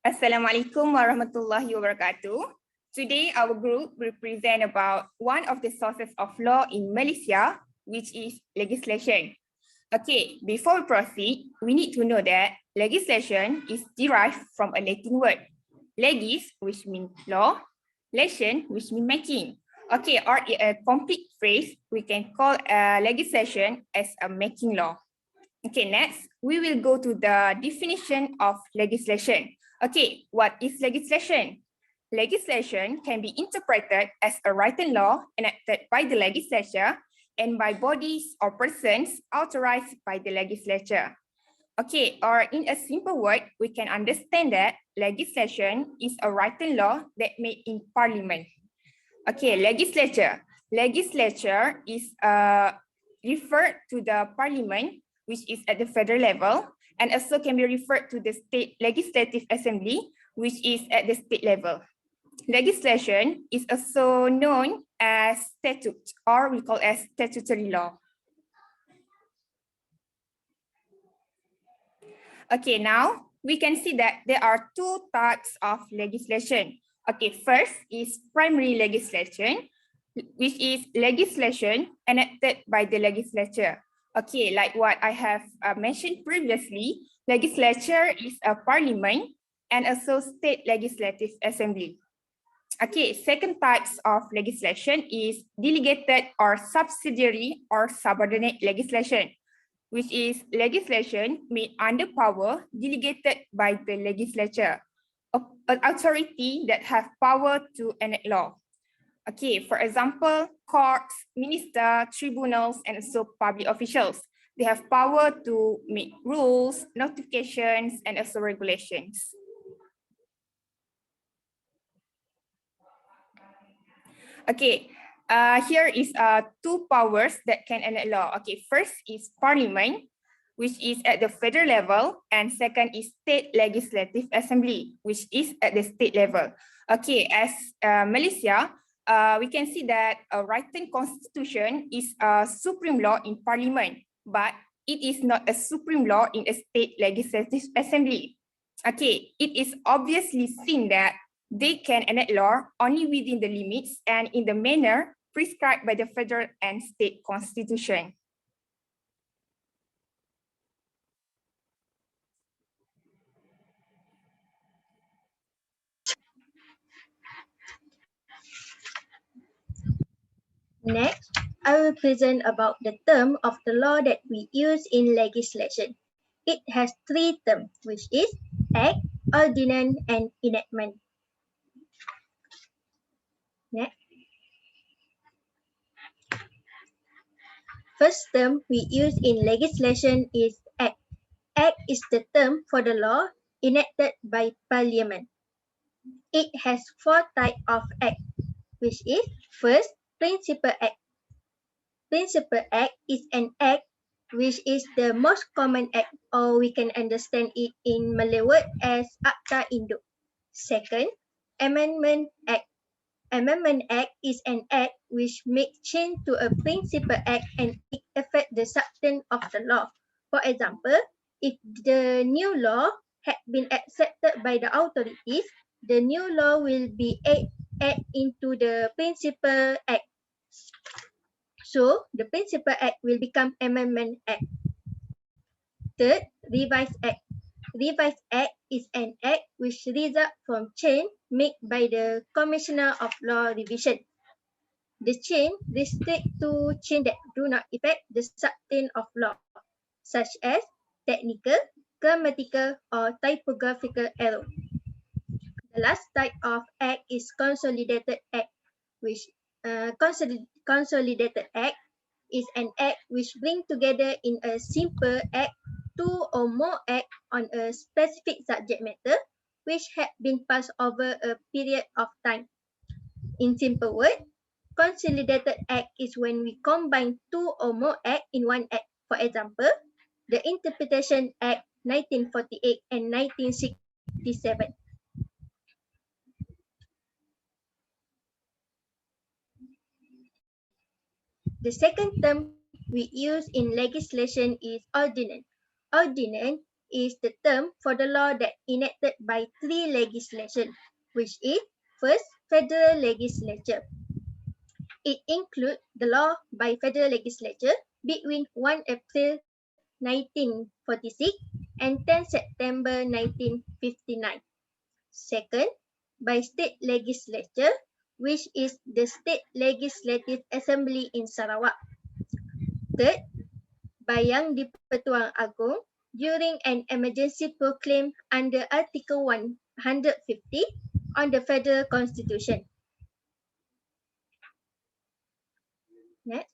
Assalamualaikum warahmatullahi wabarakatuh. Today, our group will present about one of the sources of law in Malaysia, which is legislation. Okay, before we proceed, we need to know that legislation is derived from a Latin word, legis, which means law, lation, which means making. Okay, or in a complete phrase, we can call legislation as a making law. Okay, next, we will go to the definition of legislation. Okay, what is legislation? Legislation can be interpreted as a written law enacted by the legislature and by bodies or persons authorized by the legislature. Okay, or in a simple word, we can understand that legislation is a written law that made in parliament. Okay, legislature. Legislature is referred to the parliament, which is at the federal level, and also can be referred to the state legislative assembly, which is at the state level. Legislation is also known as statute, or we call as statutory law. Okay, now we can see that there are two types of legislation. Okay, first is primary legislation, which is legislation enacted by the legislature. Okay, like what I have mentioned previously, legislature is a parliament and also state legislative assembly. Okay, second types of legislation is delegated or subsidiary or subordinate legislation, which is legislation made under power delegated by the legislature, an authority that have power to enact law. Okay, for example, courts, minister, tribunals, and also public officials. They have power to make rules, notifications, and also regulations. Okay, here is two powers that can enact law. Okay, first is parliament, which is at the federal level, and second is state legislative assembly, which is at the state level. Okay, as Malaysia, we can see that a written constitution is a supreme law in parliament, but it is not a supreme law in a state legislative assembly. Okay, it is obviously seen that they can enact law only within the limits and in the manner prescribed by the federal and state constitution. Next, I will present about the term of the law that we use in legislation. It has three terms, which is Act, Ordinance, and Enactment. Next. First term we use in legislation is Act. Act is the term for the law enacted by Parliament. It has four types of Act, which is first, Principal Act. Principal Act is an act which is the most common act, or we can understand it in Malay word as Akta Induk. Second, Amendment Act. Amendment Act is an act which makes change to a principal act and it affects the substance of the law. For example, if the new law had been accepted by the authorities, the new law will be added into the principal act. So, the Principal Act will become Amendment Act. Third, Revised Act. Revised Act is an act which results from change made by the Commissioner of Law Revision. The change restricts to change that do not affect the substance of law, such as technical, grammatical, or typographical error. The last type of act is Consolidated Act, which Consolidated Act is an act which brings together in a simple act two or more acts on a specific subject matter which had been passed over a period of time. In simple words, Consolidated Act is when we combine two or more acts in one act. For example, the Interpretation Act 1948 and 1967. The second term we use in legislation is ordinance. Ordinance is the term for the law that enacted by three legislation, which is first, federal legislature. It includes the law by federal legislature between 1 April 1946 and 10 September 1959. Second, by state legislature, which is the State Legislative Assembly in Sarawak. Third, by Yang di-Pertuan Agong during an emergency proclaimed under Article 150 on the Federal Constitution. Next.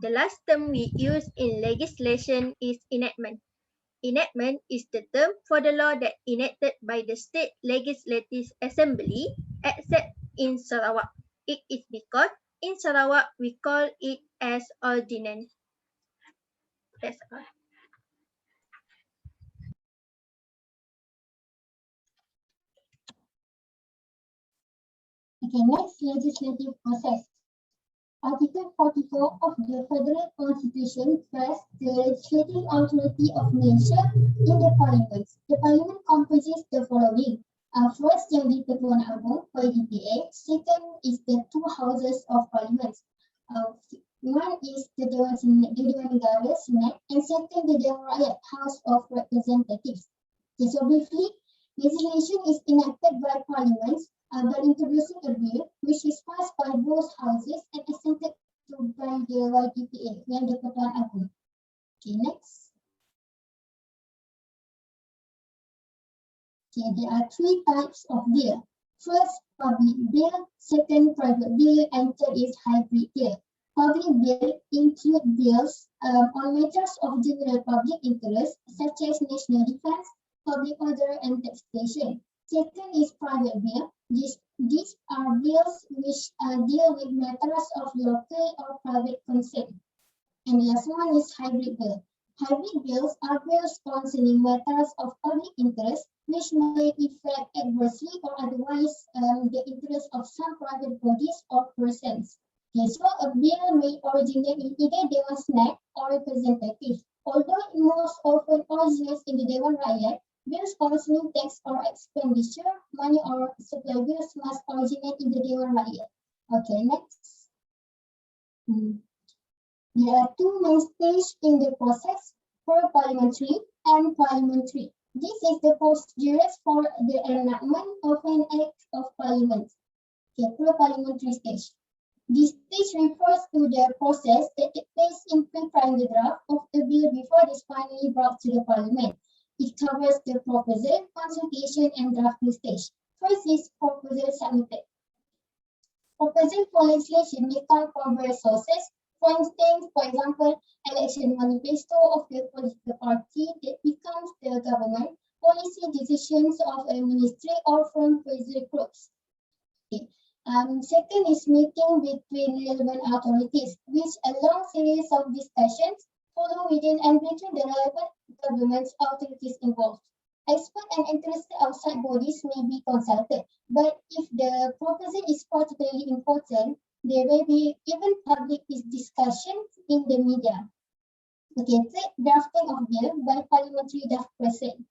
The last term we use in legislation is enactment. Enactment is the term for the law that enacted by the State Legislative Assembly, except in Sarawak. It is because in Sarawak we call it as ordinance. That's all. Okay, next legislative process. Article 44 of the Federal Constitution vests the legislative authority of nation in the Parliament. The Parliament composes the following. First, Yang di-Pertuan Agong, PDPA. Second is the two houses of Parliament. One is the Dewan Negara, Senate, and second, the Dewan Rakyat, House of Representatives. Okay, so briefly, legislation is enacted by Parliament by introducing a bill which is passed by both houses and assented to by the YDPA, Yang di-Pertuan Agong. Okay, next. Okay, there are three types of bill. First, public bill. Second, private bill. And third is hybrid bill. Public bill include bills on matters of general public interest, such as national defense, public order, and taxation. Second is private bill. These are bills which deal with matters of local or private concern. And the last one is hybrid bill. Hybrid bills are bills concerning matters of public interest which may affect adversely or otherwise the interest of some private bodies or persons. Okay, so a bill may originate in either Dewan Senat or representative. Although it most often originates in the Dewan Rakyat, bills concerning tax or expenditure, money or supply bills must originate in the Dewan Rakyat. Okay, next. There are two main stages in the process, pro-parliamentary and parliamentary. This is the procedures for the enactment of an act of parliament. Okay, pro-parliamentary stage. This stage refers to the process that takes place in preparing the draft of the bill before it is finally brought to the parliament. It covers the proposal, consultation, and drafting stage. First is proposal submitted. Proposal for legislation may come from various sources. For instance, for example, election manifesto of the political party that becomes the government, policy decisions of a ministry, or from pressure groups. Okay. Second is meeting between relevant authorities, which a long series of discussions follow within and between the relevant government authorities involved. Expert and interested outside bodies may be consulted, but if the proposal is particularly important, there may be even public discussions in the media. Okay, third, drafting of bill by parliamentary draft person.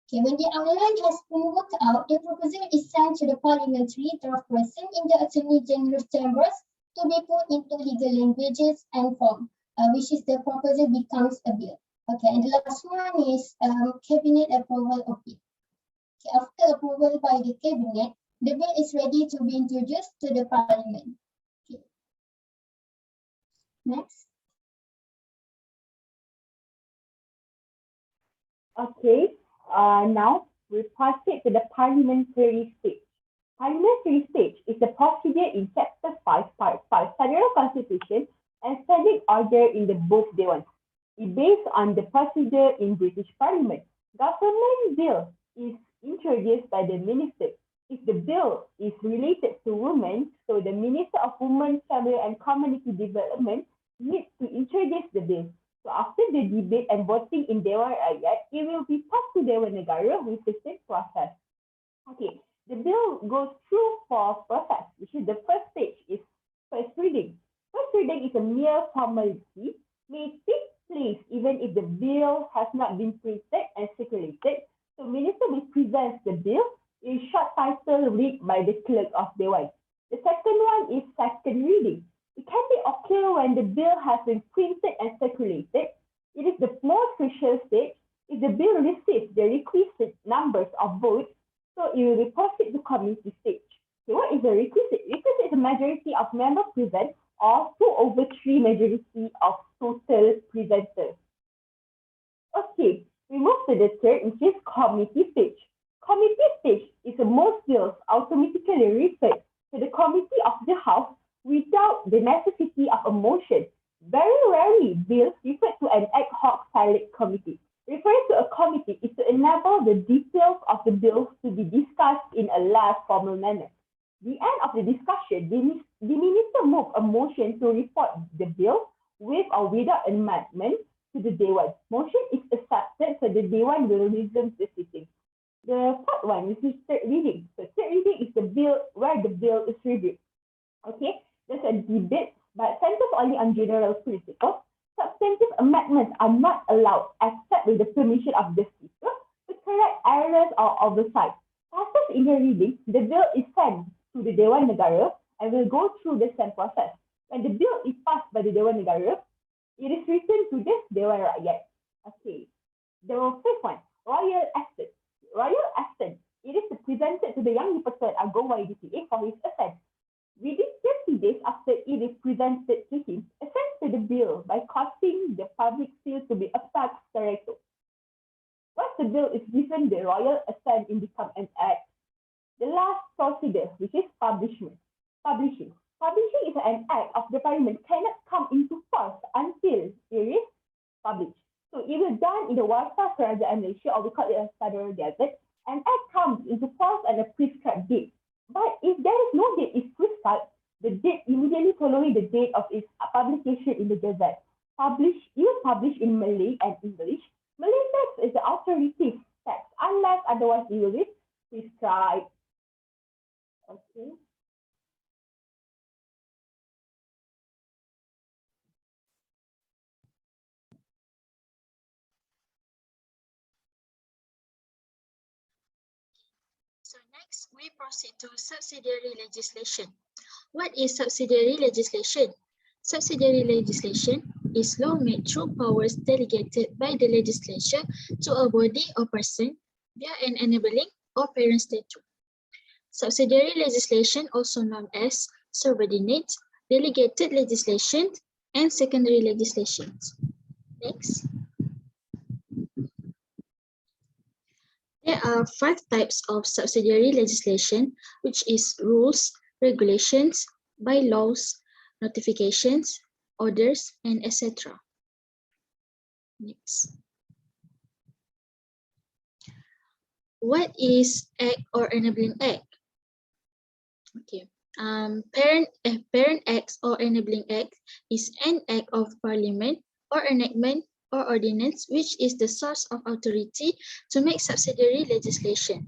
Okay, when the outline has been worked out, the proposal is sent to the parliamentary draft person in the Attorney General's chambers to be put into legal languages and form, which is the proposal becomes a bill. Okay, and the last one is cabinet approval of it. Okay, after approval by the cabinet, the bill is ready to be introduced to the parliament. Okay. Next. Okay, now we proceed to the parliamentary stage. Parliamentary stage is the procedure in Chapter 5, Part 5, Federal Constitution and Standing Order in the both Dewans. It based on the procedure in British Parliament. Government bill is introduced by the minister. If the bill is related to women, so the Minister of Women, Family and Community Development needs to introduce the bill. So after the debate and voting in Dewan Rakyat, it will be passed to Dewan Negara with the same process. Okay, the bill goes through 4 process, which is the first stage is first reading. First reading is a mere formality, may take place place even if the bill has not been printed and circulated. So Minister will present the bill in short title read by the clerk of Dewan. The second one is second reading. It can be occur when the bill has been printed and circulated. It is the most crucial stage. If the bill receives the requisite numbers of votes, so it will be proceed to committee stage. So what is the requisite? Requisite is a majority of members present or 2/3 majority of total presenters. Okay, we move to the third, which is committee stage. Committee stage is the most bills automatically referred to the committee of the House without the necessity of a motion. Very rarely, bills refer to an ad hoc select committee. Referring to a committee is to enable the details of the bills to be discussed in a less formal manner. The end of the discussion, the minister moves a motion to report the bill with or without amendment to the Dewan. Motion is accepted, so the Dewan will resume the sitting. The third one, which is third reading. So third reading is the bill where the bill is reviewed. Okay, there's a debate, but centers only on general principles. Substantive amendments are not allowed except with the permission of the speaker to correct errors or oversight. After in the reading, the bill is sent to the Dewan Negara and will go through the same process. When the bill is passed by the Dewan Negara, it is returned to the Dewan Rakyat. Okay, the fifth one, Royal Assent. Royal Assent, it is presented to the Yang di-Pertuan Agong YDPA for his assent. Within 30 days after it is presented to him, assent to the bill by causing the public seal to be affixed thereto. Once the bill is given the royal assent, it becomes an act. The last procedure, which is publishing. Publishing is an act of the parliament cannot come into force until it is published. So it will done in the Warta Kerajaan Malaysia, or we call it a Federal Gazette. An act comes into force at a prescribed date. But if there is no date is prescribed, the date immediately following the date of its publication in the Gazette. Even published in Malay and English, Malay text is the authoritative text, unless otherwise it will be prescribed. Okay. So next, we proceed to subsidiary legislation. What is subsidiary legislation? Subsidiary legislation is law made through powers delegated by the legislature to a body or person via an enabling or parent statute. Subsidiary legislation, also known as subordinate, delegated legislation, and secondary legislation. Next. There are 5 types of subsidiary legislation, which is rules, regulations, bylaws, notifications, orders, and etc. Next. What is act or enabling act? Okay. Parent acts or enabling act is an act of parliament or enactment or ordinance which is the source of authority to make subsidiary legislation.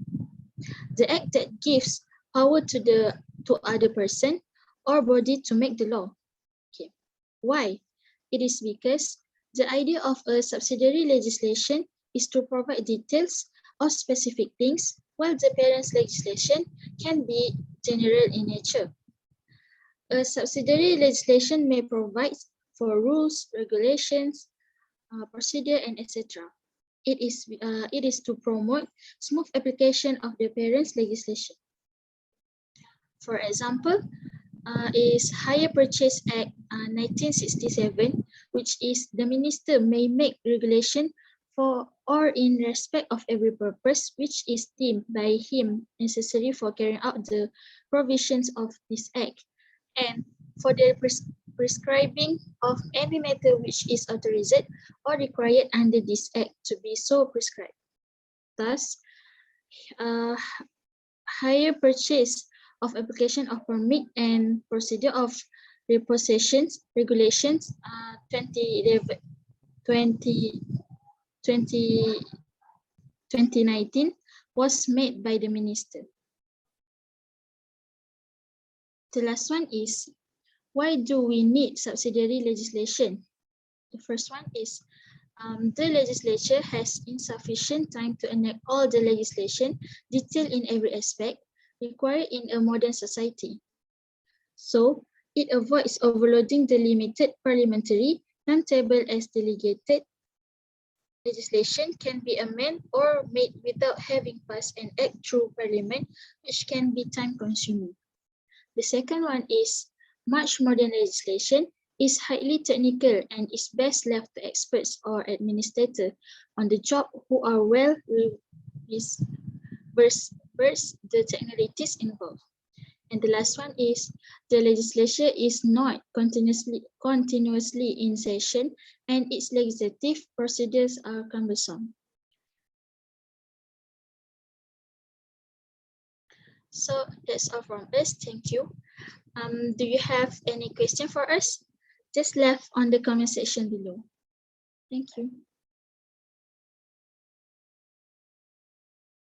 The act that gives power to other person or body to make the law. Okay. Why? It is because the idea of a subsidiary legislation is to provide details of specific things, while the parent's legislation can be general in nature. A subsidiary legislation may provide for rules, regulations, procedure, and etc. It is to promote smooth application of the parent's legislation. For example, is Hire Purchase Act 1967, which is the minister may make regulation for or in respect of every purpose which is deemed by him necessary for carrying out the provisions of this act, and for the prescribing of any matter which is authorized or required under this act to be so prescribed. Thus, hire purchase of application of permit and procedure of repossessions regulations 2019 was made by the minister. The last one is, why do we need subsidiary legislation? The first one is the legislature has insufficient time to enact all the legislation detailed in every aspect required in a modern society. So, it avoids overloading the limited parliamentary timetable as delegated legislation can be amended or made without having passed an act through parliament, which can be time-consuming. The second one is much modern legislation is highly technical and is best left to experts or administrators on the job who are well versed the technicalities involved. And the last one is the legislature is not continuously in session and its legislative procedures are cumbersome. So that's all from us. Thank you. Do you have any question for us? Just left on the comment section below. Thank you.